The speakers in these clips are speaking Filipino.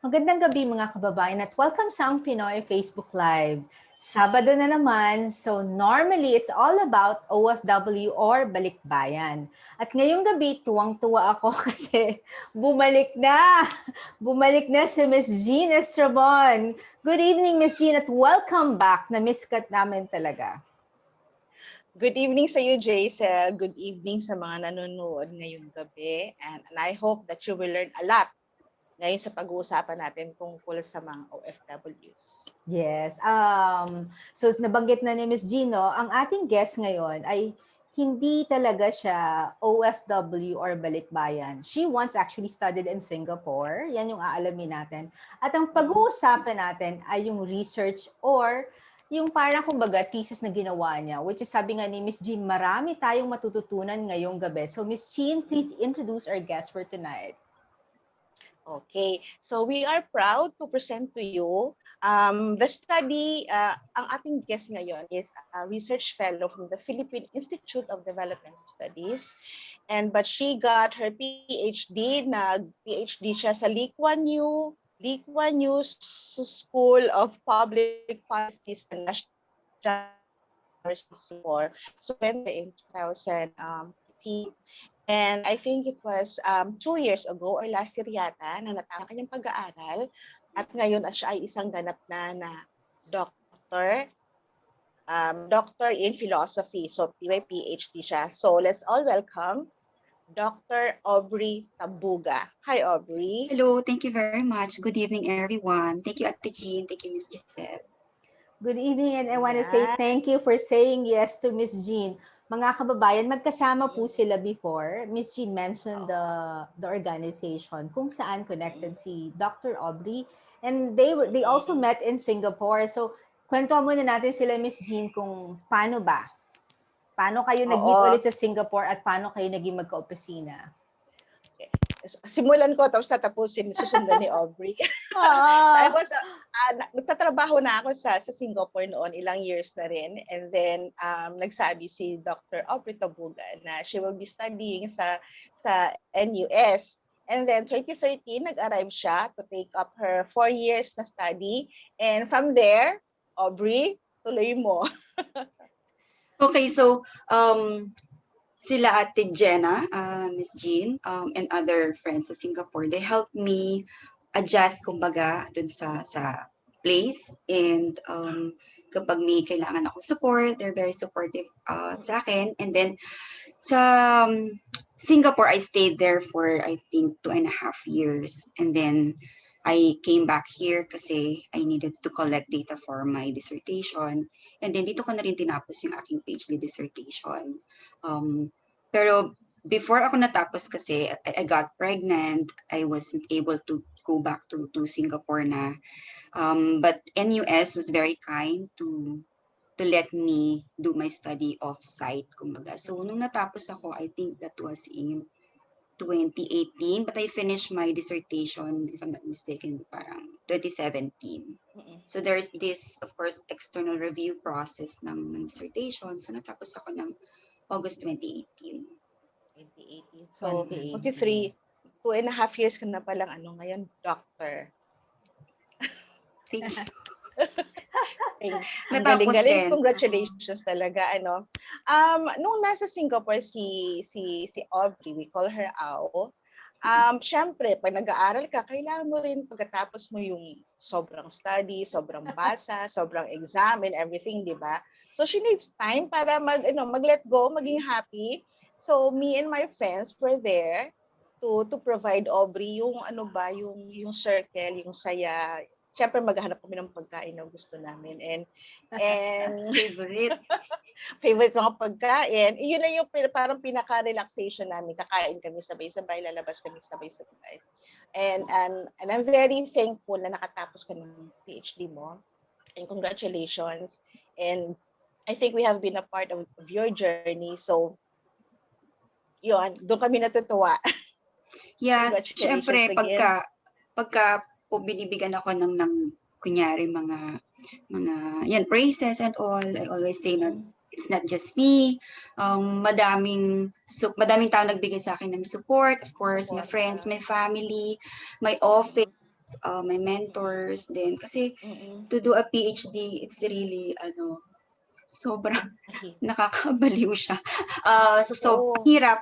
Magandang gabi mga kababayan at welcome sa ang Pinoy Facebook Live. Sabado na naman, so normally it's all about OFW or balikbayan. At ngayong gabi, tuwang-tuwa ako kasi bumalik na! Bumalik na si Miss Jean Estrabon. Good evening, Miss Jean, at welcome back. Na-miss ka namin talaga. Good evening sa iyo, Jaisel. Good evening sa mga nanonood ngayong gabi. And I hope that you will learn a lot ngayon sa pag-uusapan natin tungkol sa mga OFWs. Yes. So nabanggit na ni Miss Gino, ang ating guest ngayon ay hindi talaga siya OFW or balikbayan. She once actually studied in Singapore. Yan yung aalamin natin. At ang pag-uusapan natin ay yung research or yung parang kumbaga thesis na ginawa niya, which is sabi nga ni Miss Jean, marami tayong matututunan ngayong gabi. So Miss Jean, please introduce our guest for tonight. Okay, so we are proud to present to you the study. Ang ating guest ngayon is a research fellow from the Philippine Institute of Development Studies, but she got her PhD. Nag-PhD siya sa Lee Kuan Yew School of Public Policies and National University. So went there in 2015. And I think it was 2 years ago or last year yata na natapos kanyang pag-aaral at ngayon siya ay isang ganap na doctor, doctor in philosophy. So may PhD siya. So let's all welcome Dr. Aubrey Tabuga. Hi, Aubrey. Hello, thank you very much. Good evening, everyone. Thank you, Ate Jean. Thank you, Ms. Giselle. Good evening, and I want to say thank you for saying yes to Miss Jean. Mga kababayan, magkasama po sila before. Miss Jean mentioned the organization kung saan connected si Dr. Aubrey, and they also met in Singapore. So, kwento muna natin sila, Miss Jean, kung paano ba? Paano kayo nag-meet ulit sa Singapore at paano kayo naging magka-opisina? Simulan ko tapos tatapusin, susundan ni Aubrey. So I was nagtatrabaho na ako sa Singapore noon, ilang years na rin, and then nagsabi si Dr. Aubrey Tabuga na she will be studying sa NUS. And then 2013 nag-arrive siya to take up her 4 years na study, and from there, Aubrey, tuloy mo. Okay, so sila Ate Jenna, Miss Jean, and other friends sa Singapore, they helped me adjust, kumbaga, dun sa place. And kapag may kailangan ako support, they're very supportive sa akin. And then sa Singapore, I stayed there for, I think, 2.5 years. And then I came back here kasi I needed to collect data for my dissertation. And then dito ko na rin tinapos yung aking PhD dissertation. Pero before ako natapos kasi, I got pregnant. I wasn't able to go back to Singapore na. But NUS was very kind to let me do my study off-site, kumbaga. So nung natapos ako, I think that was in 2018, but I finished my dissertation, if I'm not mistaken, parang 2017. So there's this, of course, external review process ng dissertation. So natapos ako ng August 2018. 2018. So, okay, 2.5 years ka na palang ngayon, doctor. Thank you. Ang galing-galing. Congratulations talaga. Nung nasa Singapore si Aubrey, we call her Ao. Syempre, pag nag-aaral ka, kailangan mo rin pagkatapos mo yung sobrang study, sobrang basa, sobrang exam and everything, di ba? So she needs time para mag-let go, maging happy. So me and my friends were there to provide Aubrey yung yung circle, yung saya. Siyempre maghahanap kami ng pagkain na gusto namin and favorite mga pagkain. Yun na yung parang pinaka-relaxation namin. Kakain kami sabay-sabay, lalabas kami sabay-sabay. And I'm very thankful na nakatapos ka ng PhD mo. And congratulations. And I think we have been a part of your journey. So yun, doon kami natutuwa. Yes, syempre pagka po binibigyan ako ng kunyari mga yan praises and all, I always say na it's not just me. Madaming tao nagbigay sa akin ng support. Of course, my friends, my family, my office, my mentors din. Kasi Mm-mm. to do a PhD, it's really, sobrang nakakabaliw siya. So Oo.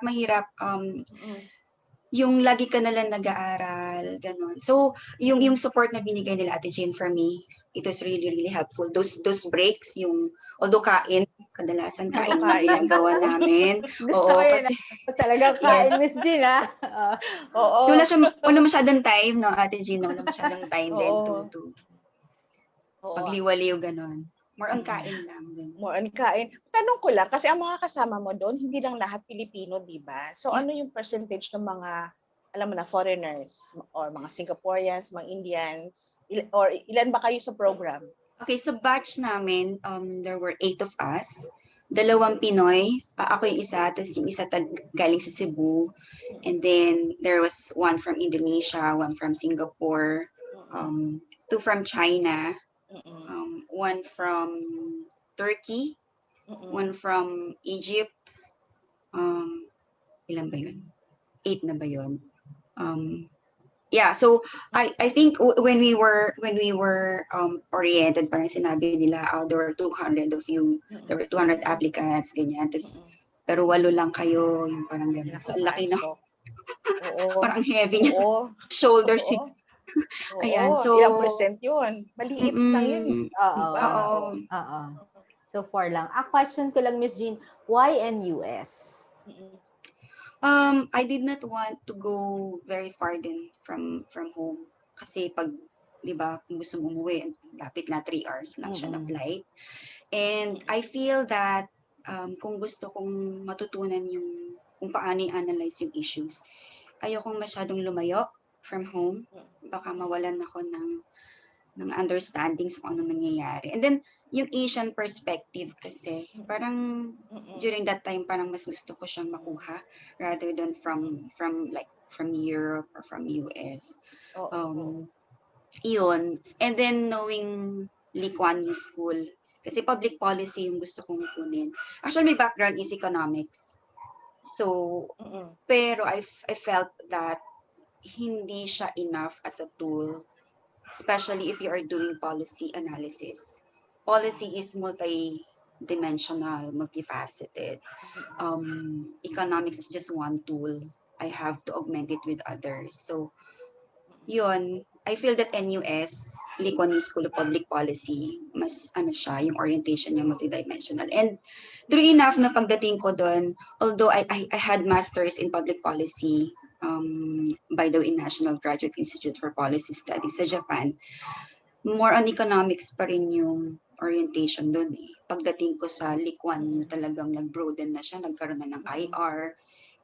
mahirap. Mm. Yung lagi ka nalang nag-aaral, ganun. So, yung support na binigay nila Ate Jane for me, it was really, really helpful. Those breaks, although kadalasan kain yung Kain. ginagawa namin. Gusto ko Oo, yun. kasi, Talagang yes. kain, Miss Jean, ah. Oo. Wala masyadong time, no, Ate Jean, no? Wala masyadong time din Oo. to Oo. pagliwaliw, ganun. More on kain lang din. More on kain. Tanong ko lang, kasi ang mga kasama mo doon, hindi lang lahat Pilipino, di ba? So, Yeah. ano yung percentage ng mga, alam mo na, foreigners or mga Singaporeans, mga Indians? Or ilan ba kayo sa program? Okay, so batch namin, there were 8 of us. 2 Pinoy, ako yung isa, tapos yung isa galing sa Cebu. And then there was one from Indonesia, one from Singapore, 2 from China, one from Turkey, one from Egypt. Ilan ba yun? 8 na ba yun? Yeah, so I think when we were oriented, parang sinabi nila, there were 200 of you, there were 200 applicants, ganyan. Pero 8 lang kayo, yung parang ganyan. So, laki na. Oo. Parang heavy niya. Oo. Shoulders. Oo. Ayan, so ilang percent yun? Maliit lang yun. Oo. Diba? Oo. So, 4 lang. Question ko lang, Miss Jean, why NUS? I did not want to go very far din from home. Kasi pag, di ba, kung gusto mong umuwi, lapit na 3 hours lang siya na flight. And I feel that kung gusto kong matutunan kung paano i-analyze yung issues, ayokong masyadong lumayo from home. Baka mawalan ako ng understanding sa kung anong nangyayari. And then, yung Asian perspective kasi, parang during that time, parang mas gusto ko siyang makuha rather than from Europe or from US. Yun. And then, knowing Lee Kuan Yew School, kasi public policy yung gusto kong kunin. Actually, my background is economics. So, pero I felt that hindi siya enough as a tool, especially if you are doing policy analysis. Policy is multi-dimensional, multifaceted. Economics is just one tool. I have to augment it with others. So, yun, I feel that NUS, Lee Kuan Yew School of Public Policy, mas siya, yung orientation niya multidimensional. And true enough na pagdating ko doon, although I had masters in public policy, by the way, National Graduate Institute for Policy Studies sa Japan, more on economics pa rin yung orientation doon eh. Pagdating ko sa Lee Kuan Yew, talagang nag-broaden na siya, nagkaroon na ng IR,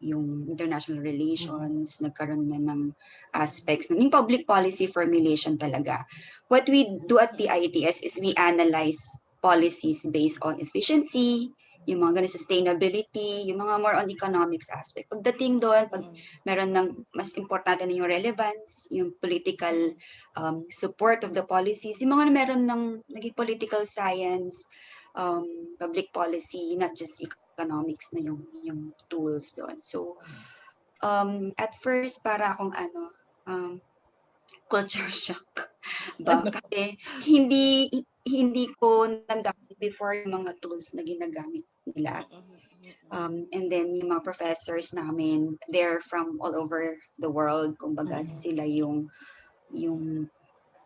yung international relations, nagkaroon na ng aspects ng public policy formulation talaga. What we do at PITS is we analyze policies based on efficiency, yung mga ganun, sustainability, yung mga more on economics aspect. Pagdating doon, pag meron ng mas importante na yung relevance, yung political support of the policies, yung mga meron ng naging political science, public policy, not just economics na yung tools doon. So, at first, para akong culture shock. Ba? Kasi hindi ko nagamit before yung mga tools na ginagamit nila. And then yung mga professors namin, they're from all over the world. Kumbaga sila yung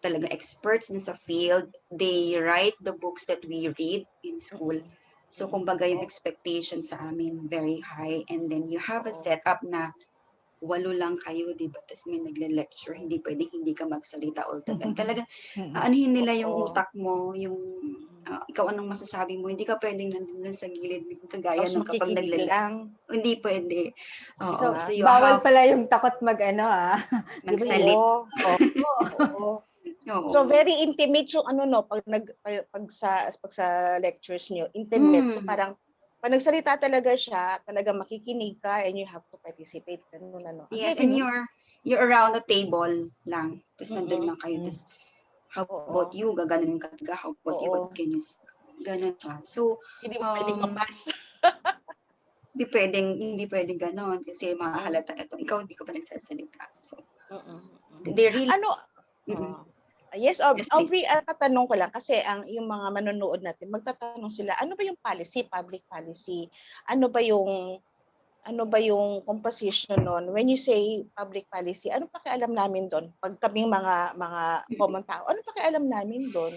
talaga experts na sa field. They write the books that we read in school. So kumbaga yung expectation sa amin very high. And then you have a setup na 8 lang kayo, di ba? Tapos may nagle-lecture, hindi pwedeng hindi ka magsalita all the time. Talaga, anuhin nila yung utak mo, yung ikaw anong masasabi mo, hindi ka pwedeng nandun sa gilid, kagaya ng kapag lang. Hindi pwede. So, you bawal have pala yung takot magsalit. Oo. So very intimate yung pag sa lectures niyo, intimate. So parang pag nagsalita talaga siya, talaga makikinig ka and you have to participate. Yes, and you're around the table lang. Tapos nandun lang kayo. Tapos, how about you? Gaganon ka. How about you? What can you say? Ganon siya. So, hindi mo pwedeng mapas. hindi pwedeng ganon. Kasi mahalata ito. Ikaw, hindi ka pa nagsasalita. So, they really Mm-mm. Yes, Yes, Aubrey, please. tatanong ko lang kasi yung mga manonood natin, magtatanong sila, ano ba yung policy, public policy? Ano ba yung composition nun? When you say public policy, ano pakialam namin doon? Pag kaming mga common tao, ano pakialam namin doon?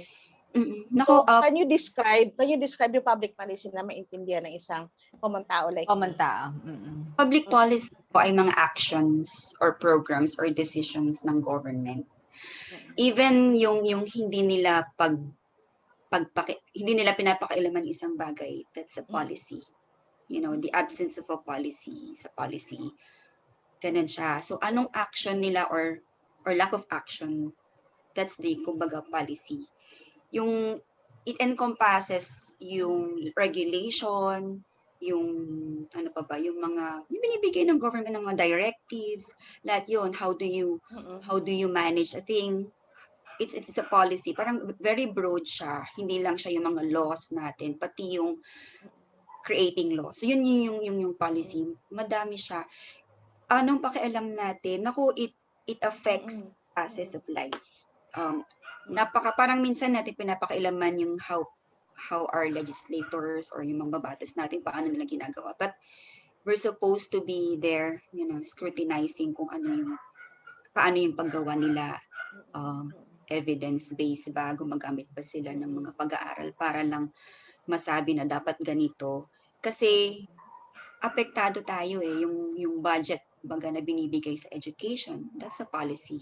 Nako, So, can you describe yung public policy na maintindihan ng isang common tao like Common me? tao. public policy po ay mga actions or programs or decisions ng government. Even yung hindi nila hindi nila pinapakailaman isang bagay, that's a policy. You know, the absence of a policy sa policy. Ganun siya. So anong action nila or lack of action, that's the kumbaga policy. Yung it encompasses yung regulation, yung ano pa ba, yung binibigay ng government ng mga directives, lahat yun, how do you manage a thing. It's a policy, parang very broad siya, hindi lang siya yung mga laws natin, pati yung creating law. So yun yung policy, madami siya. Anong pakialam natin? Naku, it affects process of life. Parang minsan natin pinapakailaman yung how our legislators or yung mga babatas natin, paano nila ginagawa. But we're supposed to be there, you know, scrutinizing kung paano yung paggawa nila, evidence-based ba, gumagamit ba sila ng mga pag-aaral para lang masabi na dapat ganito. Kasi apektado tayo yung budget baga na binibigay sa education, that's a policy.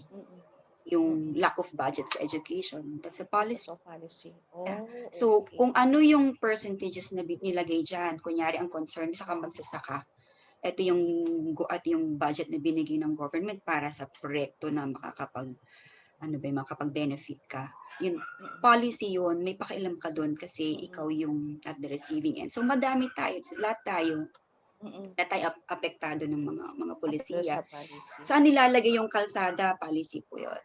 Yung lack of budget sa education, that's a policy. So, policy. Yeah. So, Okay. kung ano yung percentages na nilagay dyan, kunyari ang concern sa magsasaka, ito yung budget na binigay ng government para sa proyekto na makakapag-benefit ka. Yung policy yun, may pakialam ka doon kasi ikaw yung at the receiving end. So, madami tayo, lahat tayo apektado ng mga polisiya. Saan nilalagay yung kalsada? Policy po yun.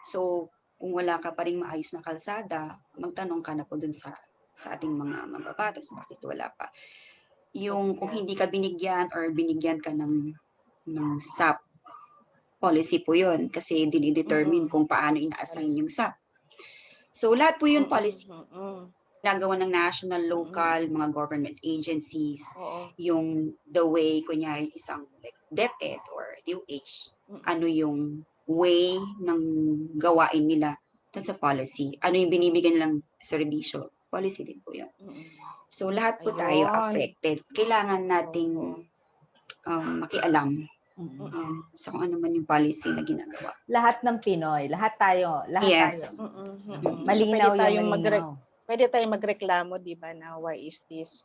So, kung wala ka pa rin maayos na kalsada, magtanong ka na po dun sa ating mga mababatas, bakit wala pa. Yung kung hindi ka binigyan or binigyan ka ng SAP, policy po yun kasi dinidetermine kung paano ina-assign yung SAP. So, lahat po yun policy. Nagawa ng national, local, mga government agencies, yung the way, kunyari isang like DepEd or DOH, ano yung way ng gawain nila, that's a policy. Ano yung binibigyan lang serbisyo, policy din po yun. So lahat po tayo affected. Kailangan nating makialam sa kung ano man yung policy na ginagawa. Lahat ng Pinoy, lahat tayo. Yes. Malinaw yung malinaw. Pwede tayong magreklamo, di ba, na why is this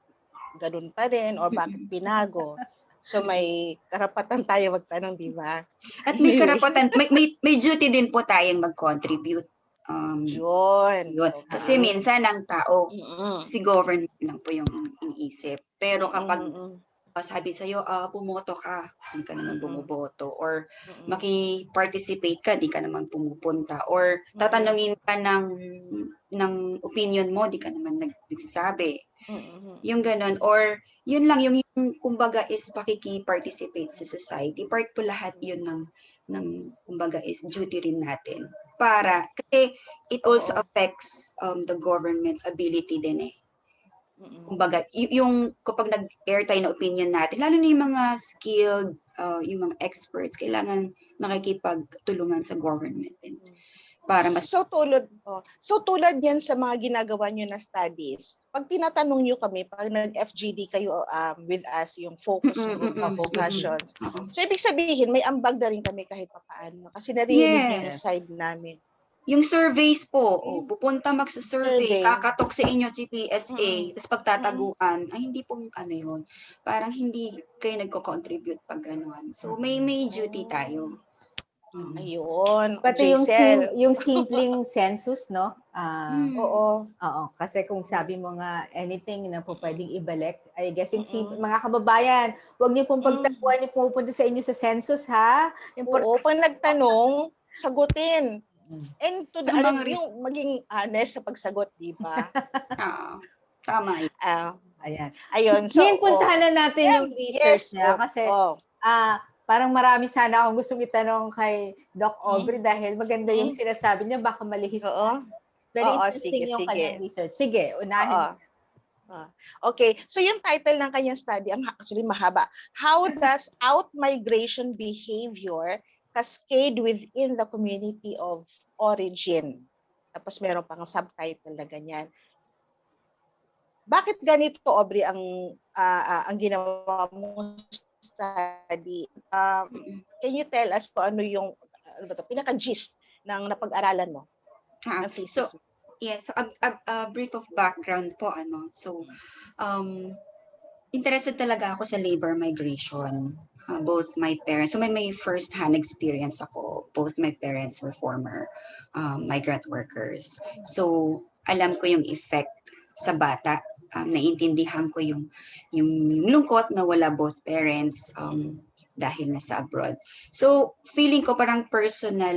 ganun pa rin or bakit pinago? So may karapatan tayo magtanong, di ba? At may karapatan, may duty din po tayong mag-contribute. Yun. Okay. Kasi minsan ang tao, si government lang po yung iniisip. Pero kapag sabi sa'yo, pumoto ka, hindi ka naman bumuboto. Or maki-participate ka, di ka naman pumupunta. Or tatanungin ka ng opinion mo, di ka naman nagsasabi. Yung ganun. Or yun lang, yung kumbaga is pakiki-participate sa society. Part po lahat yun ng kumbaga is duty rin natin. Kasi it also affects the government's ability din eh. Kumbaga, yung kapag nag-air tayo na opinion natin, lalo na yung mga skilled, yung mga experts, kailangan nakikipagtulungan sa government. Para mas... So tulad yan sa mga ginagawa nyo na studies, pag tinatanong nyo kami, pag nag-FGD kayo with us, yung focus group discussions, so ibig sabihin, may ambag na rin kami kahit paano. Kasi narinig nyo yung side namin. Yung surveys po, pupunta magsa-survey, kakatok sa inyo si PSA, tapos pagtataguan, ay hindi po yun. Parang hindi kayo nagko-contribute pag gano'n. So may duty tayo. Ayun. Pati yung simpleng census, no? Oo. Kasi kung sabi mo nga anything na po pwedeng ibalik, I guess yung mga kababayan, huwag niyo pong pagtaguan yung pumupunta sa inyo sa census, ha? Oo, pag nagtanong, sagutin. And to the yung maging honest sa pagsagot, di ba? Tama yun. Ayan. Ayun. So, puntahan na natin yung research niya kasi parang marami sana akong gustong itanong kay Doc Aubrey dahil maganda yung Mm. sinasabi niya, baka malihis. Oo. Very Oo, interesting sige, yung kanyang sige. research. Sige, Oo. unahin. Okay, so yung title ng kanyang study, ang actually mahaba. How does out-migration behavior cascade within the community of origin? Tapos meron pang subtitle na ganyan. Bakit ganito, Aubrey, ang ginawa mong study? Can you tell us kung ano yung pinaka-gist ng napag-aralan mo, ng So, thesis mo? yes, so a brief of background po, ano. So, interested talaga ako sa labor migration. Both my parents, so may first-hand experience ako. Both my parents were former migrant workers. So, alam ko yung effect sa bata. Naiintindihan ko yung lungkot na wala both parents dahil nasa abroad. So, feeling ko parang personal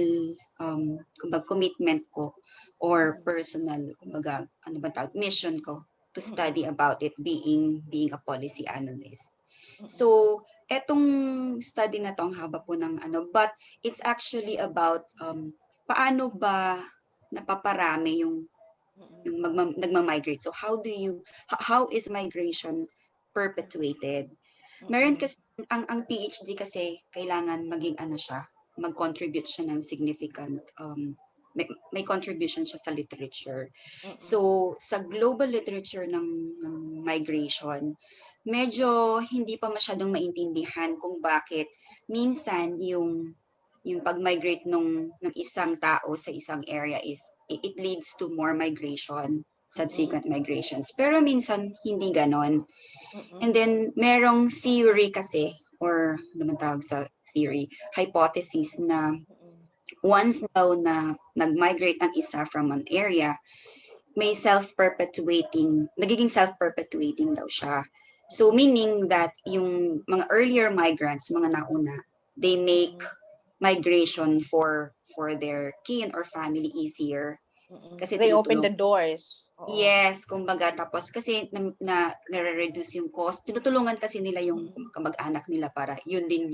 commitment ko or personal, kumbaga, ano ba tawag, mission ko to study about it being a policy analyst. So, etong study na to, ang haba po ng ano, but it's actually about paano ba napaparami yung nagma-migrate. So, how is migration perpetuated? Meron kasi, ang PhD kasi, kailangan maging ano siya, mag-contribute siya ng significant may contribution siya sa literature. So, sa global literature ng migration, medyo hindi pa masyadong maintindihan kung bakit minsan yung pag-migrate ng isang tao sa isang area is it leads to more migration, subsequent migrations. Pero minsan hindi ganon. And then merong theory kasi, or ano man tawag sa theory, hypothesis na once daw na nag-migrate ang isa from an area, may nagiging self-perpetuating daw siya. So meaning that yung mga earlier migrants, mga nauna, they make migration for their kin or family easier. Kasi They open the doors. Yes, kumbaga, tapos kasi nare-reduce yung cost. Tinutulungan kasi nila yung kamag-anak nila para yun din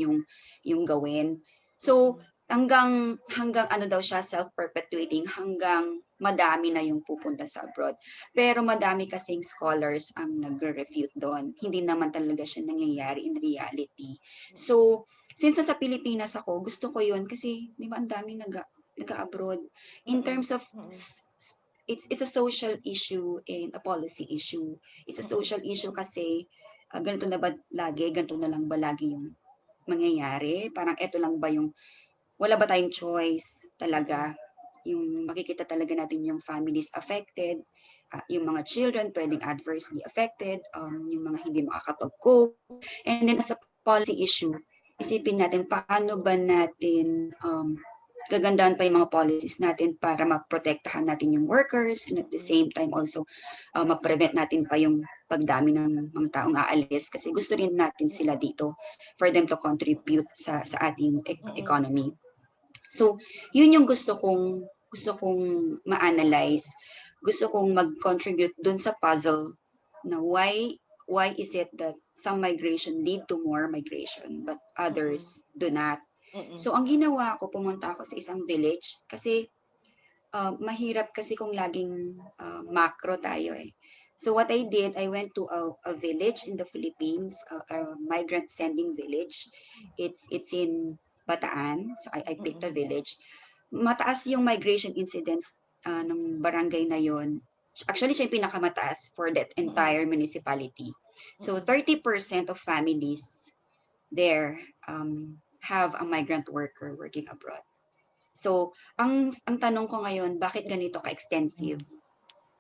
yung gawin. So, hanggang ano daw siya, self-perpetuating, hanggang madami na yung pupunta sa abroad. Pero madami kasing scholars ang nagre-refute doon. Hindi naman talaga siya nangyayari in reality. So, since sa Pilipinas ako, gusto ko yun kasi di ba ang daming nag-abroad. In terms of it's a social issue and a policy issue. It's a social issue kasi ganito na ba lagi, ganito na lang ba lagi yung mangyayari? Parang eto lang ba yung wala ba tayong choice talaga? Yung makikita talaga natin yung families affected, yung mga children pwedeng adversely affected, yung mga hindi makakapag-cope. And then as a policy issue, isipin natin paano ba natin gagandahan pa yung mga policies natin para maprotektahan natin yung workers and at the same time also ma-prevent natin pa yung pagdami ng mga taong aalis kasi gusto rin natin sila dito for them to contribute sa ating economy. So, yun yung gusto kong ma-analyze. Gusto kong mag-contribute dun sa puzzle na why is it that some migration lead to more migration but others do not. So, ang ginawa ko, pumunta ako sa isang village kasi mahirap kasi kung laging macro tayo eh. So, what I did, I went to a village in the Philippines, a migrant sending village. It's in Bataan. So, I picked a village. Mataas yung migration incidents ng barangay na yon. Actually, siya yung pinakamataas for that entire municipality. So, 30% of families there have a migrant worker working abroad. So, ang tanong ko ngayon, bakit ganito ka-extensive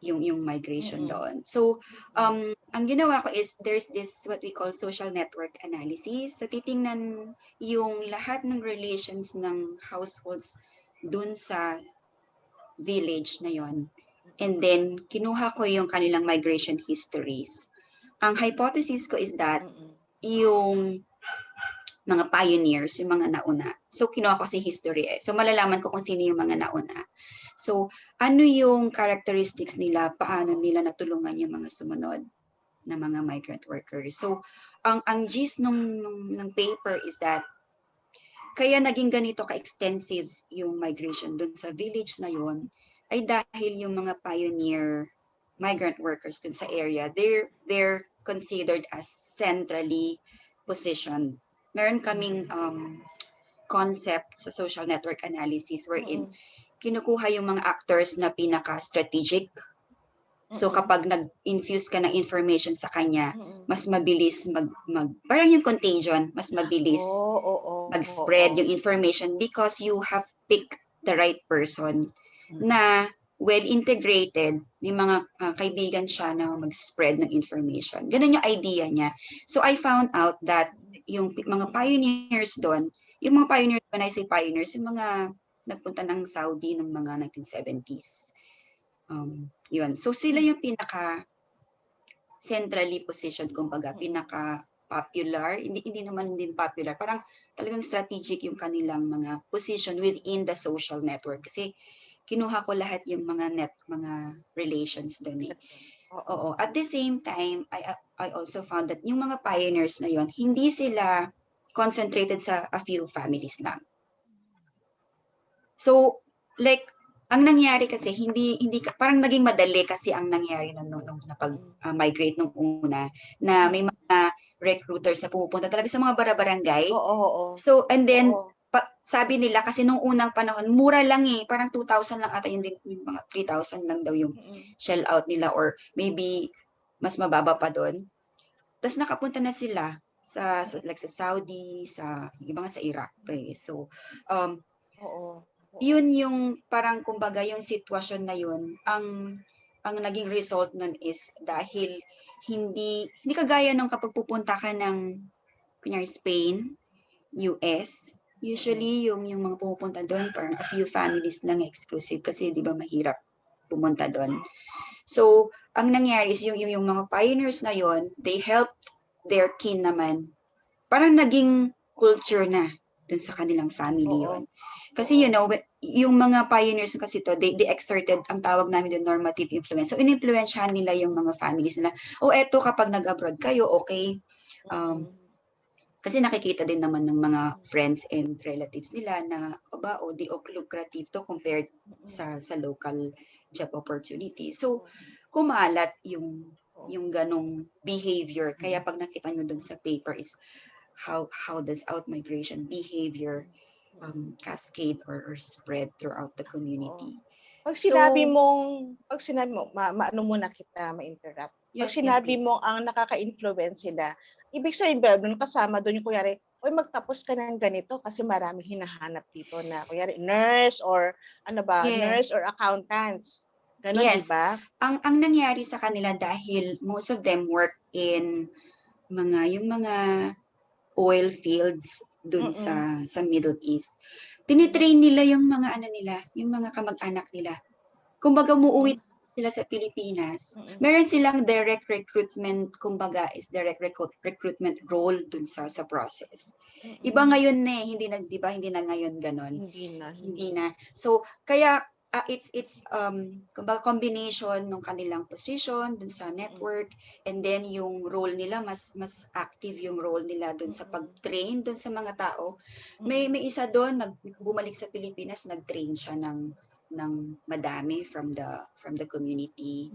yung migration doon? So, ang ginawa ko is there's this what we call social network analysis. So, titingnan yung lahat ng relations ng households dun sa village na yon. And then, kinuha ko yung kanilang migration histories. Ang hypothesis ko is that yung mga pioneers, yung mga nauna. So, kinuha ko si history eh. So, malalaman ko kung sino yung mga nauna. So, ano yung characteristics nila, paano nila natulungan yung mga sumunod na mga migrant workers. So, ang gist ng paper is that kaya naging ganito ka-extensive yung migration dun sa village na yun ay dahil yung mga pioneer migrant workers dun sa area, they're considered as centrally positioned. Meron kaming concept sa social network analysis wherein kinukuha yung mga actors na pinaka-strategic. So kapag nag-infuse ka ng information sa kanya, mas mabilis parang yung contagion, mas mabilis mag-spread yung information because you have picked the right person na well integrated, may mga kaibigan siya na mag-spread ng information. Ganun yung idea niya. So I found out that yung mga pioneers doon, yung mga pioneers, when I say pioneers, yung mga nagpunta ng Saudi ng mga 1970s. Yun. So sila yung pinaka centrally positioned, kumbaga, pinaka popular, hindi naman din popular, parang talagang strategic yung kanilang mga position within the social network. Kasi kinuha ko lahat yung mga relations doon eh. Oo. At the same time, I also found that yung mga pioneers na yon, hindi sila concentrated sa a few families lang. So, like, ang nangyari kasi, hindi parang naging madali kasi ang nangyari nung napag-migrate nung una, na may mga recruiters na pumupunta talaga sa mga barangay. So, and then, sabi nila, kasi nung unang panahon, mura lang eh, parang 2,000 lang ata, yung mga 3,000 lang daw yung shell out nila, or maybe mas mababa pa doon. Tapos nakapunta na sila sa Saudi, sa iba nga sa Iraq pa eh. So, yun yung parang kumbaga yung sitwasyon na yun, ang naging result nun is dahil hindi kagaya nung kapag pupunta ka ng kunyari Spain, US, usually yung mga pumupunta doon parang a few families lang exclusive kasi di ba mahirap pumunta doon. So, ang nangyari is yung mga pioneers na yon, they helped their kin naman. Parang naging culture na dun sa kanilang family yon. Kasi you know, yung mga pioneers kasi to, they exerted, ang tawag namin din normative influence. So, in-influensyahan nila yung mga families nila. Eto kapag nag-abroad kayo, okay. Kasi nakikita din naman ng mga friends and relatives nila na, di lucrative to compared sa local job opportunity. So, kumalat yung ganong behavior. Kaya pag nakita nyo dun sa paper is how does out-migration behavior cascade or spread throughout the community. Pag sinabi mo, ano muna kita ma-interrupt. Pag sinabi mo ang nakaka-influence sila, ibig sabihin ba, nung kasama doon yung kunyari, magtapos ka ng ganito kasi maraming hinahanap dito na kunyari nurse or nurse or accountants. Ganon, yes. Diba? Ang nangyari sa kanila dahil most of them work in yung mga oil fields dun sa Middle East. Tinitrain nila yung mga yung mga kamag-anak nila. Kumbaga umuwi sila sa Pilipinas. Meron silang direct recruitment, kumbaga is direct recruitment role dun sa process. Iba ngayon na hindi na ngayon ganon. Hindi na. So kaya it's kumbaga combination ng kanilang position dun sa network, and then yung role nila mas active yung role nila dun sa pag-train dun sa mga tao. May isa doon bumalik sa Pilipinas, nag-train siya ng madami from the community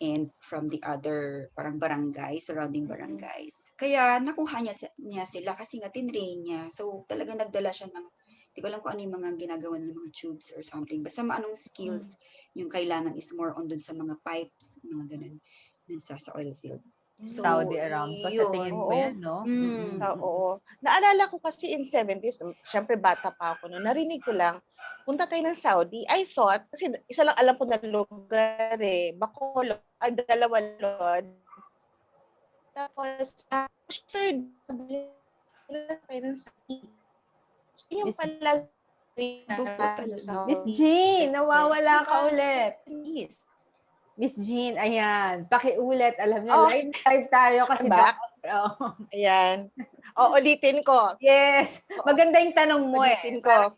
and from the other parang barangays, surrounding barangays. Kaya nakuha niya sila kasi nga tinrain niya. So talagang nagdala siya ng, hindi ko alam kung ano yung mga ginagawa ng mga tubes or something. Basta anong skills yung kailangan is more on dun sa mga pipes, mga ganun, dun sa oil field. So, Saudi Aramco, sa tingin mo yan, no? Oo. Naalala ko kasi in 70s, syempre bata pa ako noon, narinig ko lang, punta tayo ng Saudi. I thought, kasi isa lang alam ko na lugar Bacolod, dalawa Lod. Tapos, third, tayo ng Saudi. Yung pala, Miss Jean, nawawala ka ulit. Miss Jean, ayan. Pakiulit. Alam niyo, live tayo kasi Ayan. Ulitin ko. Yes. Maganda yung tanong mo ulitin ko.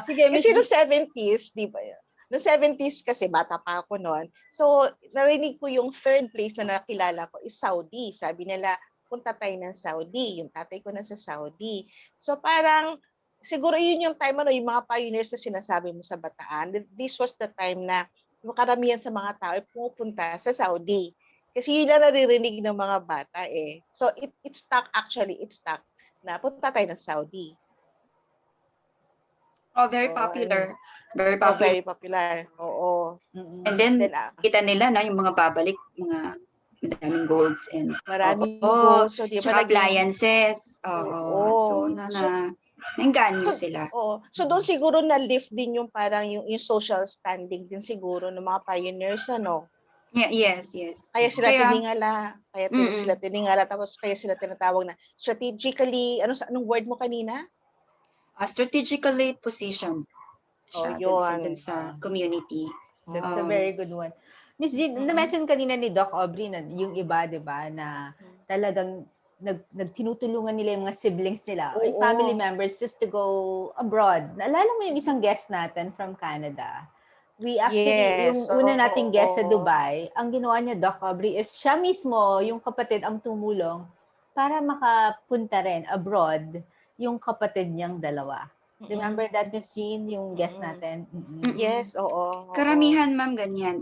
Sige, Miss Jean. Kasi noong 70s, di ba yun? Noong 70s kasi, bata pa ako noon. So, narinig ko yung third place na nakilala ko is Saudi. Sabi nila, punta tayo ng Saudi. Yung tatay ko nasa Saudi. So parang, siguro yun yung time, yung mga pioneers na sinasabi mo sa Bataan, this was the time na yung karamihan sa mga tao ay pumupunta sa Saudi. Kasi yun lang naririnig ng mga bata eh. So it stuck actually, it stuck na punta tayo ng Saudi. Oh, very So, popular. Very oh, popular. very popular. Oo. And then, Then, kita nila na yung mga babalik, mga madaming golds and maraming oo, goals. So, di ba tsaka naging, appliances. Oo. So, oo. nainganyo sila. So doon siguro na-lift din yung parang yung social standing din siguro ng mga pioneers, ano? Yeah, yes, yes. Kaya sila tiningala, mm-mm. tapos kaya sila tinatawag na strategically, anong word mo kanina? Strategically positioned Oh, siya dun yun. sa community. That's a very good one. Miss Jean, na-mention kanina ni Doc Aubrey na yung iba, di ba, na talagang nagtinutulungan nila yung mga siblings nila, ay family members just to go abroad. Naalala mo yung isang guest natin from Canada? We actually, yung Yes. una nating guest sa Oo. Dubai, ang ginawa niya, Doc Aubrey, is siya mismo, yung kapatid, ang tumulong para makapunta rin abroad yung kapatid niyang dalawa. Remember that, Miss Jean, yung guest natin? Yes, oo. Karamihan, ma'am, ganyan.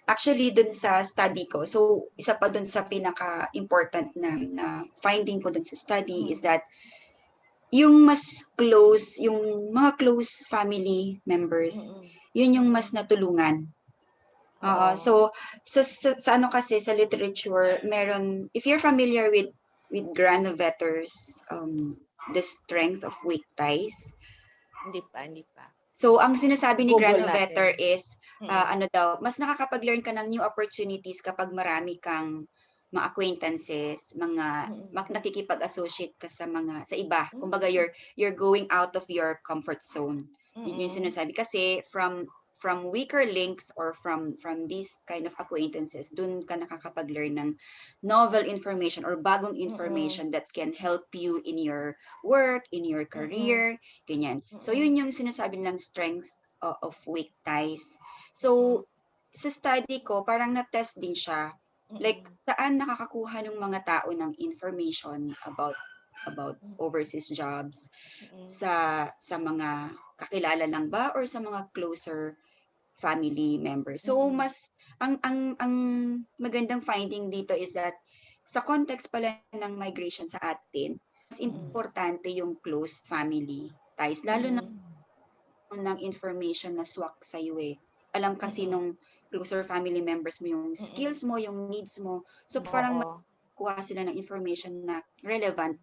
Actually, dun sa study ko, so isa pa dun sa pinaka-important na finding ko dun sa study is that yung mas close, yung mga close family members, yun yung mas natulungan. So sa ano kasi, sa literature, meron, if you're familiar with Granovetter's The Strength of Weak Ties. Hindi pa. So, ang sinasabi ni Google Granovetter natin. is, ano daw, mas nakakapag-learn ka ng new opportunities kapag marami kang mga acquaintances, nakikipag-associate ka sa iba. Kumbaga, you're going out of your comfort zone. Yun yung sinasabi. Kasi from weaker links or from these kind of acquaintances, dun ka nakakapag-learn ng novel information or bagong information that can help you in your work, in your career, ganyan. So, yun yung sinasabi nilang strength of weak ties. So, sa study ko, parang na-test din siya. Like, saan nakakakuha ng mga tao ng information about overseas jobs? Sa mga kakilala lang ba or sa mga closer family members? So, mas ang magandang finding dito is that sa context pala ng migration sa atin, mas importante yung close family ties, lalo na ng information na swak sa iyo eh. Alam kasi nung closer family members mo yung skills mo, yung needs mo. So parang kuha sila ng information na relevant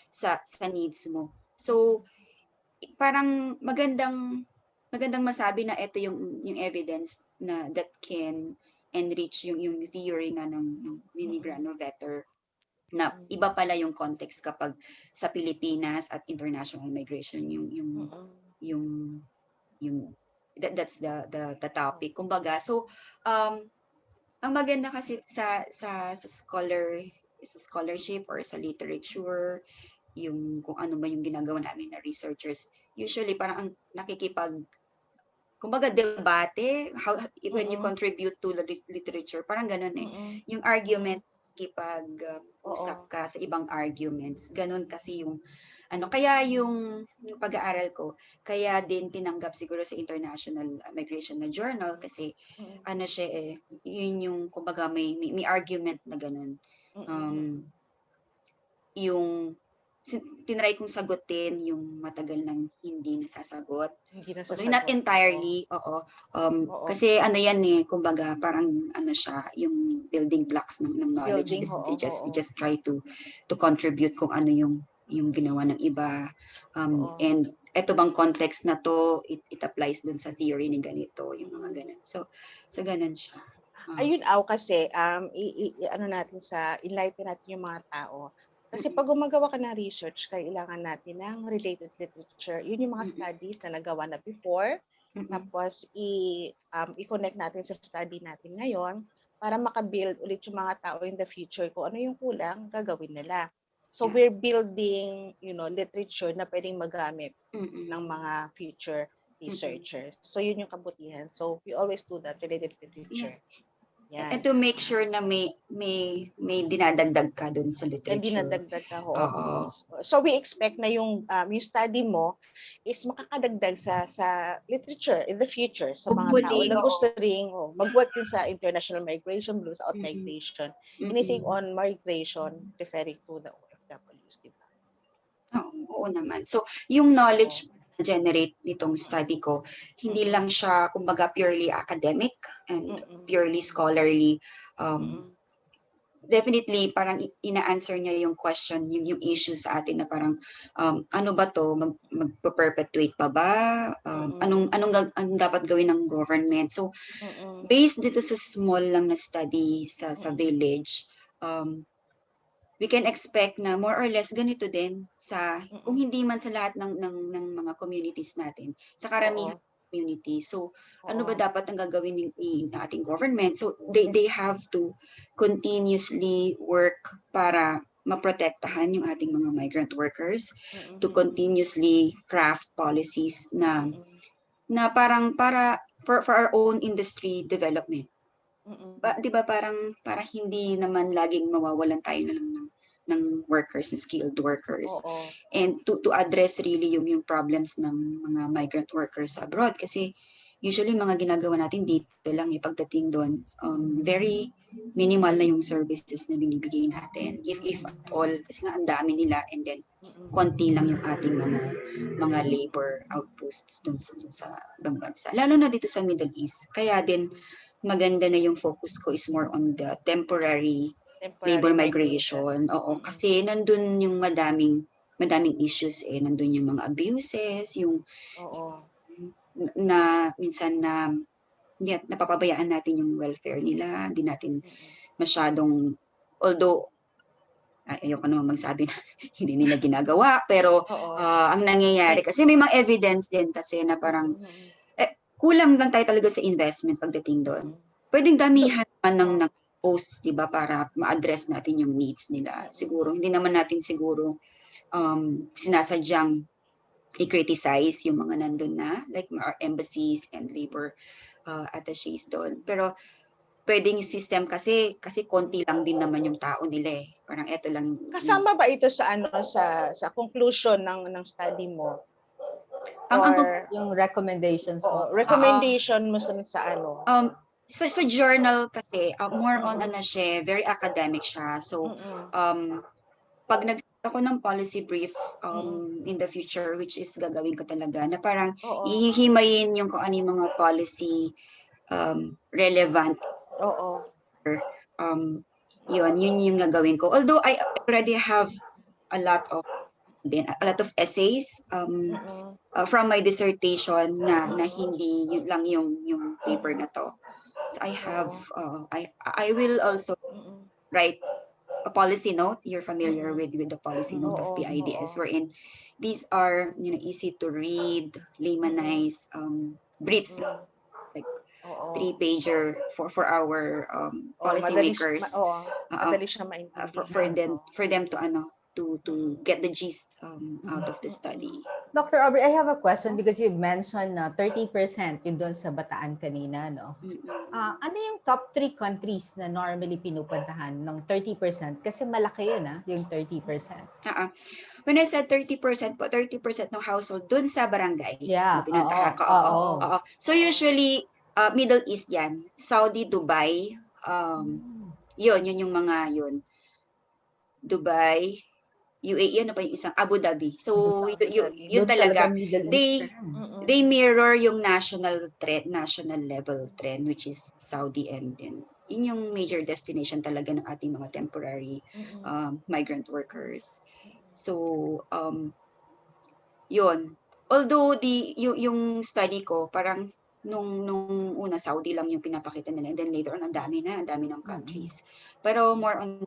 sa needs mo. So parang magandang masabi na ito yung evidence na that can enrich yung theory nga ng ni Granovetter na iba pala yung context kapag sa Pilipinas at international migration yung that's the topic. Kumbaga, so ang maganda kasi sa scholarship or sa literature, yung kung ano ba yung ginagawa namin na researchers, usually parang ang kumbaga debate, when you contribute to the literature, parang ganun eh. Yung argument, usap ka sa ibang arguments, ganun kasi yung kaya yung pag-aaral ko, kaya din tinanggap siguro sa International Migration na Journal kasi siya eh, yun yung kumbaga may argument na ganun. Yung tinry kong sagutin yung matagal nang hindi nasasagot. Not entirely, oo. Kasi yan eh, kumbaga parang siya, yung building blocks ng knowledge. You just try to contribute kung ano yung ginawa ng iba. And eto bang context na to, it applies dun sa theory ni ganito, yung mga ganun. So ganun siya. Ayun kasi, enlighten natin yung mga tao. Kasi pag gumagawa ka ng research, kailangan natin ng related literature. Yun yung mga studies na nagawa na before. Tapos, i-connect natin sa study natin ngayon para makabuild ulit yung mga tao in the future kung ano yung kulang, gagawin nila. So, we're building, literature na pwedeng magamit ng mga future researchers. So, yun yung kabutihan. So, we always do that, related literature. And Yan. to make sure na may dinadagdag ka dun sa Na literature. dinadagdag ka, oo. Oo. So we expect na yung study mo is makakadagdag sa literature in the future sa mga tao Hopefully, na oo. gusto ring mag-work din sa international migration, blues out Mm-mm. migration, Mm-mm. anything on migration referring to the OFWs, di ba? Oo naman. So, yung knowledge generate nitong study ko, hindi lang siya kumbaga purely academic and purely scholarly. Definitely parang ina-answer niya yung question, yung issue sa atin na parang ano ba to, magpe-perpetuate pa ba? Anong dapat gawin ng government? So, based dito sa small lang na study sa village, we can expect na more or less ganito din sa kung hindi man sa lahat ng mga communities natin, sa karamihan community. So, ano ba dapat ang gagawin ng ating government? So, they have to continuously work para maprotektahan yung ating mga migrant workers, to continuously craft policies na parang for our own industry development. Di ba para hindi naman laging mawawalan tayo na lang ng workers, skilled workers. And to address really yung problems ng mga migrant workers abroad, kasi usually mga ginagawa natin dito lang pagdating doon, very minimal na yung services na binibigay natin, if at all, kasi nga ang dami nila, and then konti lang yung ating mga labor outposts doon sa ibang bansa, lalo na dito sa Middle East. Kaya din maganda na yung focus ko is more on the temporary labor migration. Oo, kasi nandun yung madaming issues nandun yung mga abuses, yung na minsan na napapabayaan natin yung welfare nila, hindi natin masyadong, although ayoko naman magsabi na hindi nila ginagawa, pero ang nangyayari kasi may mga evidence din kasi na parang kulang lang tayo talaga sa investment pagdating doon. Pwedeng damihan naman ng posts, di ba, para ma-address natin yung needs nila. Siguro, hindi naman natin siguro sinasadyang i-criticize yung mga nandun na, like our embassies and labor attaches doon. Pero pwedeng yung system kasi konti lang din naman yung tao nila Parang eto lang. Kasama ba ito sa sa conclusion ng study mo? Yung recommendations mo? Recommendation mo sa sa journal kasi, more on siya, very academic siya. So, pag nag-set ako ng policy brief in the future, which is gagawin ko talaga, na parang ihihimayin yung kung ano yung mga policy relevant. Yun yung gagawin ko. Although I already have a lot of essays from my dissertation na hindi yun lang yung paper na to. So I have I will also write a policy note. You're familiar with the policy note of PIDS, wherein these are easy to read, laymanized briefs, like 3-pager for our policymakers, for them to get the gist out of the study. Dr. Aubrey, I have a question because you mentioned na 30% yun doon sa Bataan kanina, no? Ano yung top 3 countries na normally pinupuntahan ng 30%? Kasi malaki yun, yung 30%. When I said 30% po, 30% ng household doon sa barangay. Yeah, pinuntahan ko. Oo. So usually, Middle East yan. Saudi, Dubai, yun yung mga yun. Dubai, UAE, ano pa yung isang? Abu Dhabi. So, yun talaga. They mirror yung national level trend, which is Saudi, and yun yung major destination talaga ng ating mga temporary migrant workers. So, yun. Although yung study ko, parang nung una Saudi lang yung pinapakita nila, and then later on ang dami ng countries. Pero more on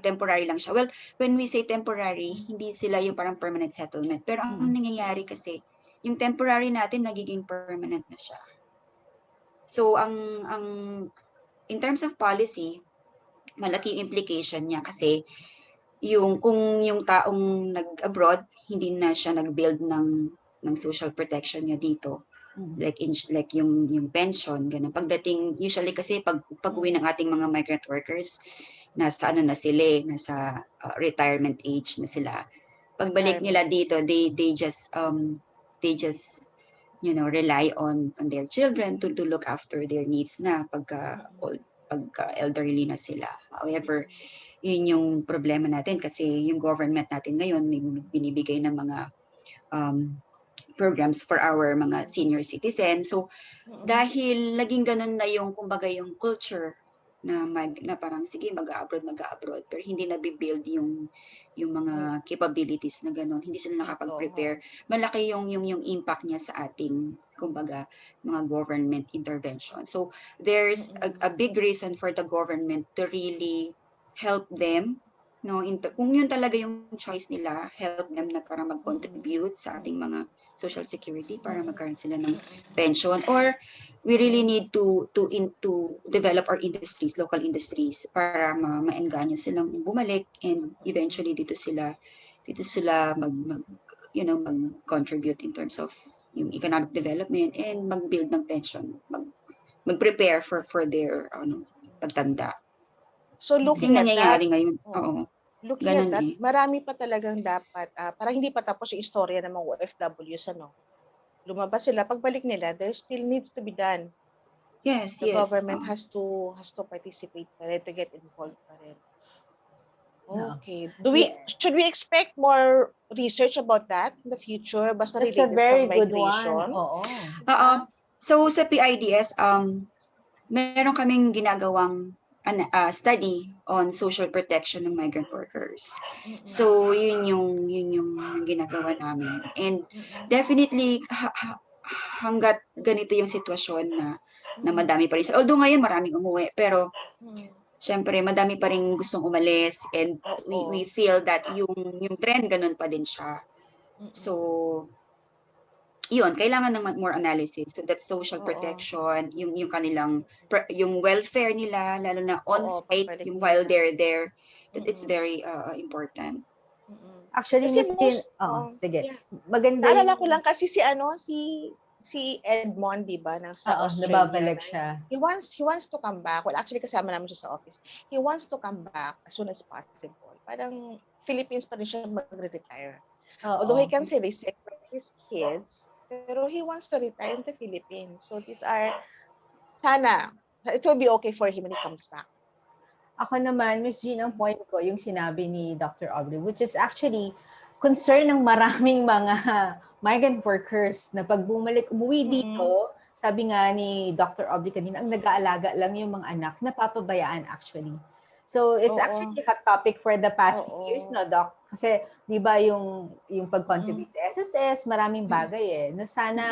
temporary lang siya. Well, when we say temporary, hindi sila yung parang permanent settlement. Pero ang nangyayari kasi, yung temporary natin nagiging permanent na siya. So in terms of policy, malaki implication niya kasi kung yung taong nag-abroad, hindi na siya nag-build ng social protection niya dito, like yung pension, ganun. Pagdating, usually kasi pag-uwi ng ating mga migrant workers, nasa ano na sila, nasa retirement age na sila. Pagbalik nila dito, they just rely on their children to look after their needs na pagka elderly na sila. However, yun yung problema natin kasi yung government natin ngayon may binibigay ng mga programs for our mga senior citizens. So dahil laging ganun na yung kumbaga yung culture na parang sige mag-abroad pero hindi na build yung mga capabilities na ganun, hindi sila nakapag-prepare. Malaki yung impact niya sa ating kumbaga mga government intervention. So there's a big reason for the government to really help them, no, kung yun talaga yung choice nila, help them na para mag-contribute sa ating mga social security para magkaroon sila ng pension, or we really need to develop our industries, local industries, para maengganyo silang bumalik and eventually dito sila mag-contribute in terms of yung economic development and mag-build ng pension, mag-prepare for their pagtanda. So looking at that, ngayon, looking at that, eh. marami pa talagang dapat, parang hindi pa tapos yung istorya ng mga OFWs, lumabas sila, pagbalik nila, there still needs to be done. Yes, The yes. government has to participate pa rin, to get involved pa rin. Okay. Should we expect more research about that in the future? Basta That's a related very sa good migration? one. Oo. So sa PIDS, meron kaming ginagawang study on social protection ng migrant workers. So yun yung ginagawa namin. And definitely hanggat ganito yung sitwasyon na madami pa rin. Although ngayon maraming umuwi, pero syempre madami pa rin gustong umalis, and we feel that yung trend ganun pa din siya. So yun, kailangan ng more analysis. So that's social protection, yung kanilang yung welfare nila, lalo na on-site, yung while they're there, that it's very important. Actually, Kasi Miss Tin, sige. yeah. Maganda Naalala ko lang kasi si Edmond, di ba, sa Australia. Nababalik siya. He wants to come back. Well, actually kasama namin siya sa office. He wants to come back as soon as possible. Parang Philippines pa rin siya magre-retire. Although he can say they separate his kids, pero he wants to retire in the Philippines. So these are, sana, it will be okay for him when he comes back. Ako naman, Miss Jean, ang point ko, yung sinabi ni Dr. Aubrey, which is actually concern ng maraming mga migrant workers na pag umuwi dito, sabi nga ni Dr. Aubrey kanina, ang nag-aalaga lang yung mga anak, napapabayaan actually. So it's actually a hot topic for the past few years, no, Doc? Kasi, di ba, yung pag-contribute sa SSS, maraming bagay na sana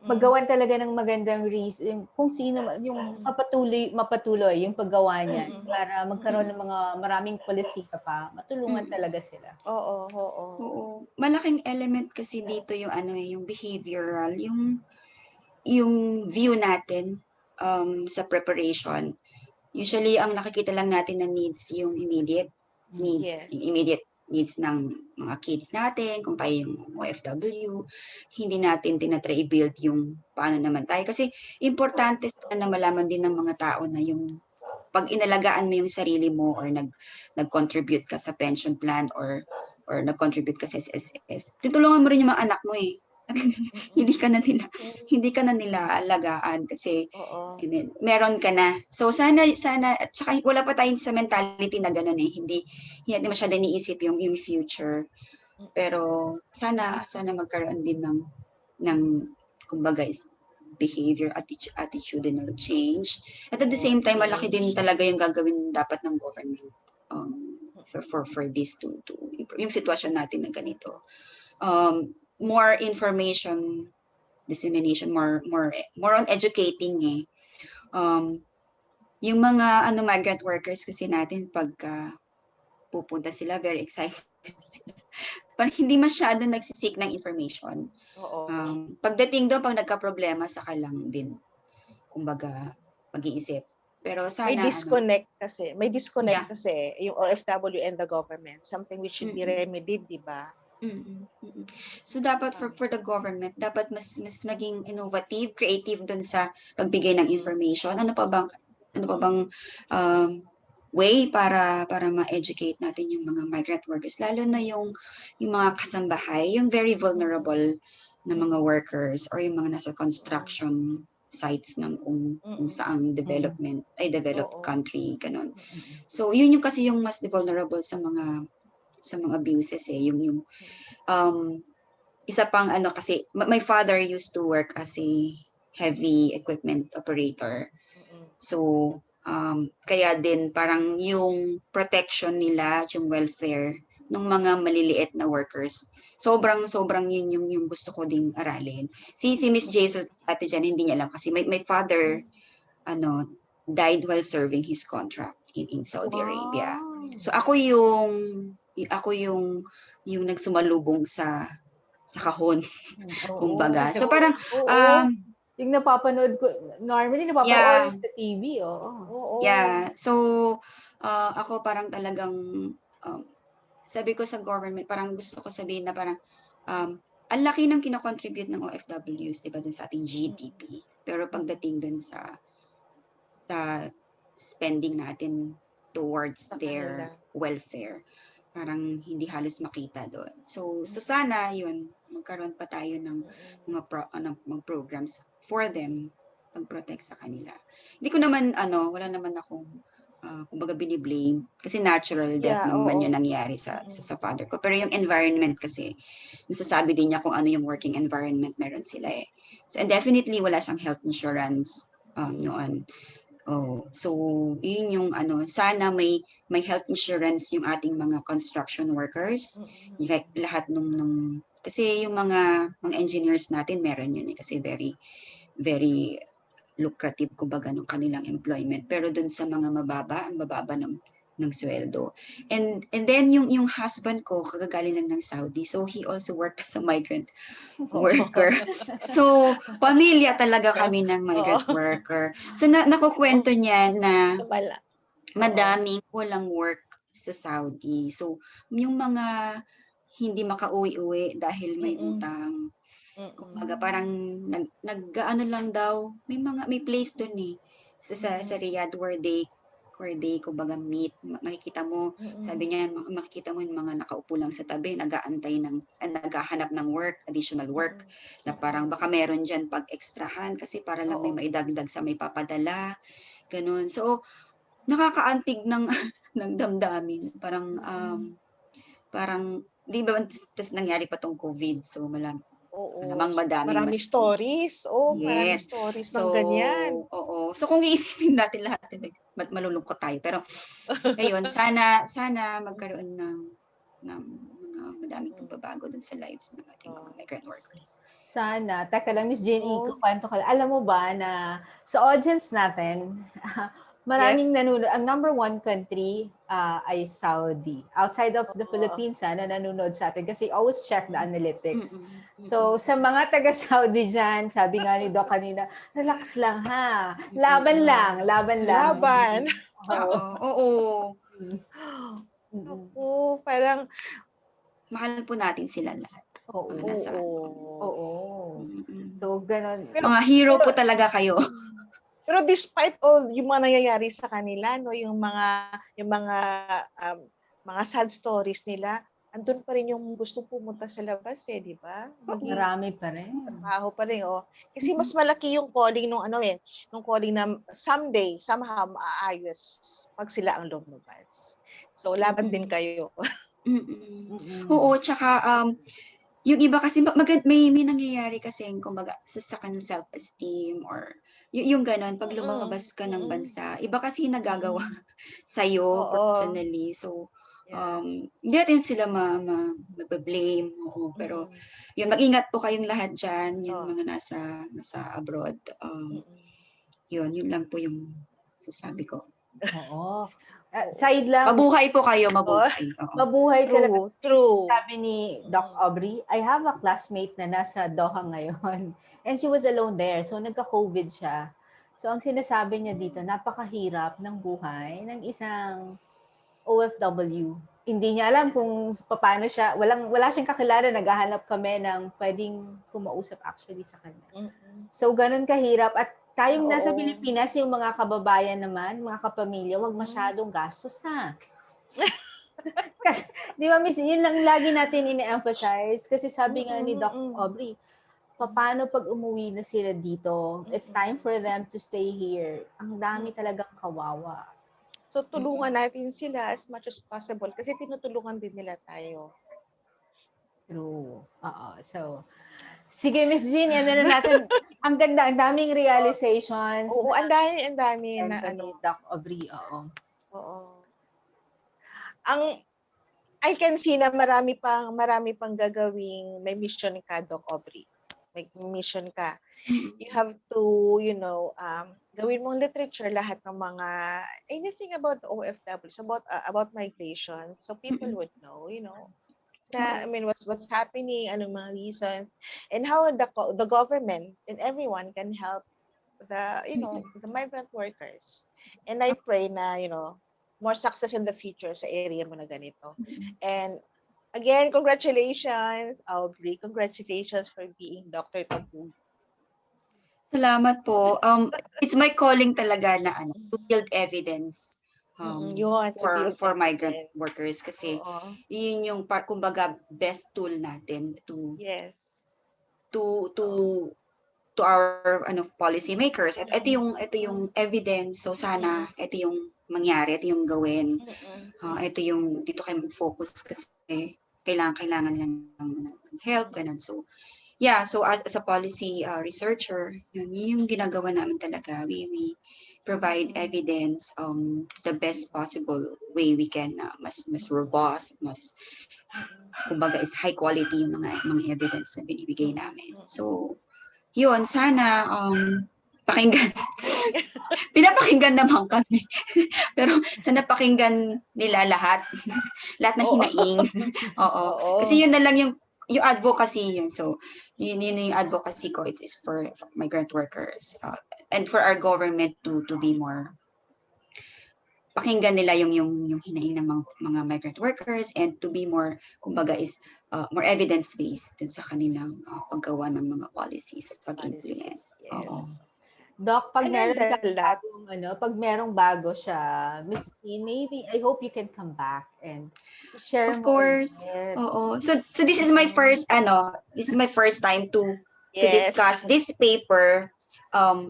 magawan talaga ng magandang reason, kung sino, yung mapatuloy yung paggawa niya para magkaroon ng mga maraming policy pa, matulungan talaga sila. Oo. Malaking element kasi dito yung yung behavioral, yung view natin sa preparation. Usually, ang nakikita lang natin na needs, yung immediate needs ng mga kids natin, kung tayo yung OFW, hindi natin tinatry i-build yung paano naman tayo. Kasi importante na malaman din ng mga tao na yung pag inalagaan mo yung sarili mo or nag-contribute ka sa pension plan or nag-contribute ka sa SSS, tutulungan mo rin yung mga anak mo eh. hindi ka na nila alagaan kasi meron ka na. So sana at saka wala pa tayong sa mentality na gano'n eh. Hindi masyadong iniisip yung future. Pero sana magkaroon din ng kumbaga behavior, attitudinal change. At the same time, malaki din talaga yung gagawin dapat ng government for this to improve yung sitwasyon natin na ganito. More information dissemination, more on educating eh. Yung mga migrant workers kasi natin pagka pupunta sila, very excited sila. Parang hindi masyadong nagsisik ng information. Pagdating doon, pag nagka-problema, saka lang din, kumbaga, mag-iisip. Pero sana, may disconnect kasi yung OFW and the government, something which should be remedied, di ba? So dapat for the government, dapat mas maging innovative, creative dun sa pagbigay ng information. Ano pa bang way para ma-educate natin yung mga migrant workers, lalo na yung mga kasambahay, yung very vulnerable na mga workers or yung mga nasa construction sites ng kung saang developed country, ganun. So yun yung kasi yung mas vulnerable sa mga abuses yung isa pang ano kasi my father used to work as a heavy equipment operator. So kaya din parang yung protection nila, yung welfare ng mga maliliit na workers, sobrang yun yung gusto ko ding aralin. Si Miss Jaisal ate dyan, hindi niya alam kasi my father died while serving his contract in Saudi Arabia. So ako yung nagsumalubong sa kahon, kumbaga. So parang yung napapanood ko, normally Yeah. napapanood sa TV, oo. Yeah. So ako parang talagang sabi ko sa government, parang gusto ko sabihin na parang ang laki ng kino-contribute ng OFWs, 'di ba, dun sa ating GDP. Pero pagdating dun sa spending natin towards their welfare, parang hindi halos makita doon. So sana yun, magkaroon pa tayo ng mga programs for them, pag-protect sa kanila. Hindi ko naman wala naman akong kumbaga biniblame kasi natural death naman yung nangyari sa father ko. Pero yung environment kasi, nasasabi din niya kung ano yung working environment meron sila eh. So, and definitely wala siyang health insurance noon. So yun yung sana may health insurance yung ating mga construction workers. Like lahat nung kasi yung mga engineers natin meron yun eh, kasi very very lucrative kumbaga ng kanilang employment. Pero dun sa mga ang bababa ng sweldo. And then yung husband ko kagagaling lang ng Saudi, so he also worked as a migrant worker. So pamilya talaga kami ng migrant worker. So nakukwento niya na madaming walang work sa Saudi. So yung mga hindi makauwi-uwi dahil may utang. Kumbaga parang nag-ano lang daw, may place doon eh sa Riyadh where they kumbaga meet. Makikita mo, sabi niya, makikita mo yung mga nakaupo lang sa tabi, naghahanap ng work, additional work, na parang baka meron dyan pag-extrahan kasi para lang may maidagdag sa may papadala, ganun. So, nakakaantig ng damdamin. Parang, di ba, tas nangyari pa tong COVID, so malamang Maraming stories. Maraming stories ng ganyan. Oo. So kung iisipin natin lahat, malulungkot tayo. Pero ngayon, sana magkaroon ng mga madaming pagbabago dun sa lives ng ating mga migrant workers. Sana. Teka lang, Miss Jane, ikukwento ka. Alam mo ba na sa audience natin, maraming nanonood. Ang number one country ay Saudi. Outside of the Philippines na nanonood sa atin kasi always check the analytics. So, sa mga taga-Saudi dyan, sabi nga ni Doc kanina, relax lang ha. Laban lang. Oo. Parang mahal po natin sila lahat. Oo. So, ganun. Mga hero po talaga kayo. Pero despite all yung mga nangyayari sa kanila, no, yung mga sad stories nila, andun pa rin yung gusto pumunta sa labas eh, di ba? Marami pa rin. Trabaho pa rin, Kasi mas malaki yung calling nung calling na someday, somehow maayos pag sila ang lumabas. So, laban din kayo. Oo, tsaka yung iba kasi may nangyayari kasi kumbaga sa kanyang self-esteem or yung ganon, pag lumabas ka ng bansa, iba kasi nagagawa sa'yo personally. So, hindi natin sila mabablame. Pero yun, mag-ingat po kayong lahat dyan, yung mga nasa abroad. Yun lang po yung sasabi ko. Oo. Side lang. Mabuhay po kayo, mabuhay. Mabuhay talaga. True. Sabi ni Doc Aubrey, I have a classmate na nasa Doha ngayon. And she was alone there. So, nagka-COVID siya. So, ang sinasabi niya dito, napakahirap ng buhay ng isang OFW hindi niya alam kung paano siya, wala siyang kakilala, naghahanap kami ng pwedeng kumausap actually sa kanya. So, ganun kahirap. At tayong nasa Oo. Pilipinas, yung mga kababayan naman, mga kapamilya, wag masyadong gastos na. Kasi, di ba, miss, yun lang lagi natin ine-emphasize. Kasi sabi nga ni Doc Aubrey, paano pag umuwi na sila dito? It's time for them to stay here. Ang dami talagang kawawa. So, tulungan natin sila as much as possible kasi tinutulungan din nila tayo. True. Oo. So, sige, Miss Jean, yan na natin. Ang ganda, ang daming realizations. Oo, ang dami na Ni Doc Aubrey, oo. Oo. I can see na marami pang gagawing may mission ka, Doc Aubrey. May mission ka. You have to, gawin mong literature lahat ng mga anything about the OFWs, about migration, so people would know, I mean, what's happening, anong mga reasons, and how the government and everyone can help the migrant workers. And I pray na, more success in the future sa area mo na ganito. And again, congratulations, Aubrey. Congratulations for being Dr. Tabuga. Salamat po. It's my calling talaga na to build evidence for migrant workers kasi yun yung kumbaga best tool natin to yes to our policy makers. At ito yung evidence, so sana ito yung mangyari, ito yung gawin. Ito yung dito kayo mag-focus kasi kailangan lang ng help, ganun. So yeah, so as a policy researcher, yun yung ginagawa namin talaga. We provide evidence the best possible way we can, mas robust, mas kumbaga is high quality yung mga evidence na binibigay namin. So yun, sana pakinggan. Pinapakinggan naman kami. Pero sana pakinggan nila lahat. Lahat ng hinaing. Oo. Kasi yun na lang yung advocacy yun. So yun yung advocacy ko. It's for migrant workers and for our government to be more pakinggan nila yung hinaing ng mga migrant workers and to be more kumbaga is more evidence based dun sa kanilang paggawa ng mga policies at pag-implement. Yes. Doc, pag meron ka pag merong bago siya, Miss Jean, maybe I hope you can come back and share of course. Oo. So this is my first time to discuss this paper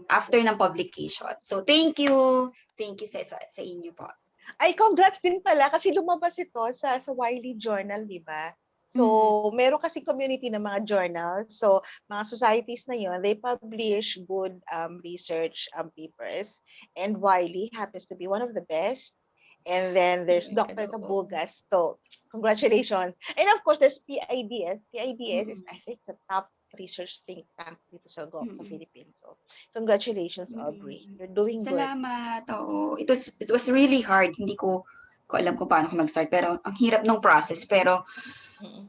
after ng publication. So thank you sa inyo po. Ay, congrats din pala kasi lumabas ito sa Wiley Journal, di ba? So, meron kasi community ng mga journals. So, mga societies na yon, they publish good research papers. And Wiley happens to be one of the best. And then there's Dr. Tabuga. So, congratulations. And of course, there's PIDS. PIDS is, I think, it's a top research think tank dito sa Philippines. So, congratulations, Aubrey. You're doing good. Salamat. Oo. It was really hard. Hindi ko alam kung paano ko mag-start. Pero ang hirap ng process. Pero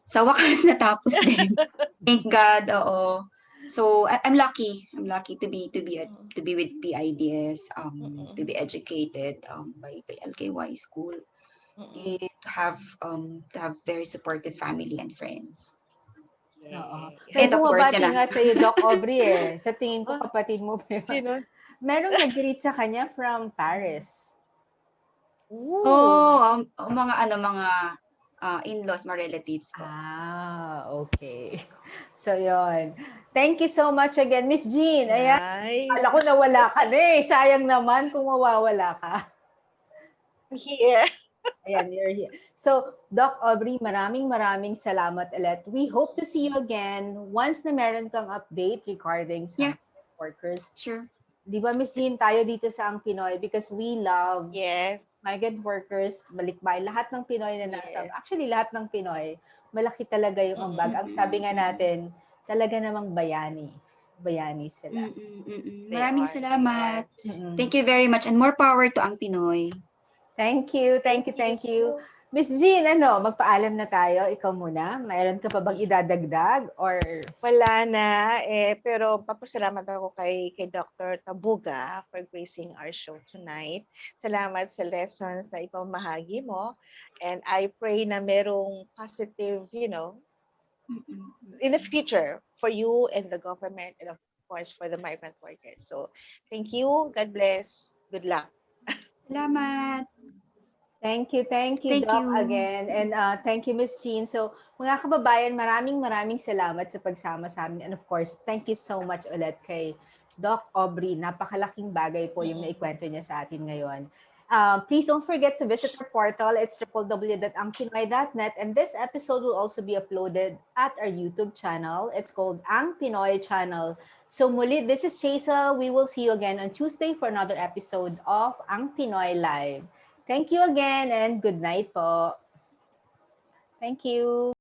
sa wakas natapos din. Thank God. Oo. So I'm lucky. I'm lucky to be with PIDS, to be educated by LKY school, and to have very supportive family and friends. Oo. May bumabati nga sa iyo, Doc Aubrey Sa tingin ko kapatid mo. Sino? Merong nag-greet sa kanya from Paris. Mga in-laws, mga relatives po. Okay. So, yon. Thank you so much again, Miss Jean. Ayan. Nice. Kala ko nawala ka na eh. Sayang naman kung mawawala ka. Here. Ayan, you're here. So, Doc Aubrey, maraming salamat ulit. We hope to see you again once na meron kang update regarding sa workers. Sure. Di ba, Miss Jean, tayo dito sa Ang Pinoy because we love migrant workers, balikbayan, lahat ng Pinoy na nasa, actually lahat ng Pinoy, malaki talaga yung ambag. Ang sabi nga natin, talaga namang bayani. Bayani sila. Maraming salamat. Thank you very much and more power to Ang Pinoy. Thank you. Miss Jean, magpaalam na tayo. Ikaw muna. Mayroon ka pa bang idadagdag? Or Wala na, pero papasalamat ako kay Dr. Tabuga for gracing our show tonight. Salamat sa lessons na ipamahagi mo. And I pray na merong positive, in the future for you and the government and of course for the migrant workers. So thank you. God bless. Good luck. Salamat. thank you, Thank Doc, you. again. And thank you, Miss Jean. So, mga kababayan, maraming salamat sa pagsama sa amin. And of course, thank you so much ulit kay Doc Aubrey. Napakalaking bagay po yung Mm-mm. naikwento niya sa atin ngayon. Please don't forget to visit our portal. It's www.angpinoy.net. And this episode will also be uploaded at our YouTube channel. It's called Ang Pinoy Channel. So muli, this is Chasel. We will see you again on Tuesday for another episode of Ang Pinoy Live. Thank you again and good night po. Thank you.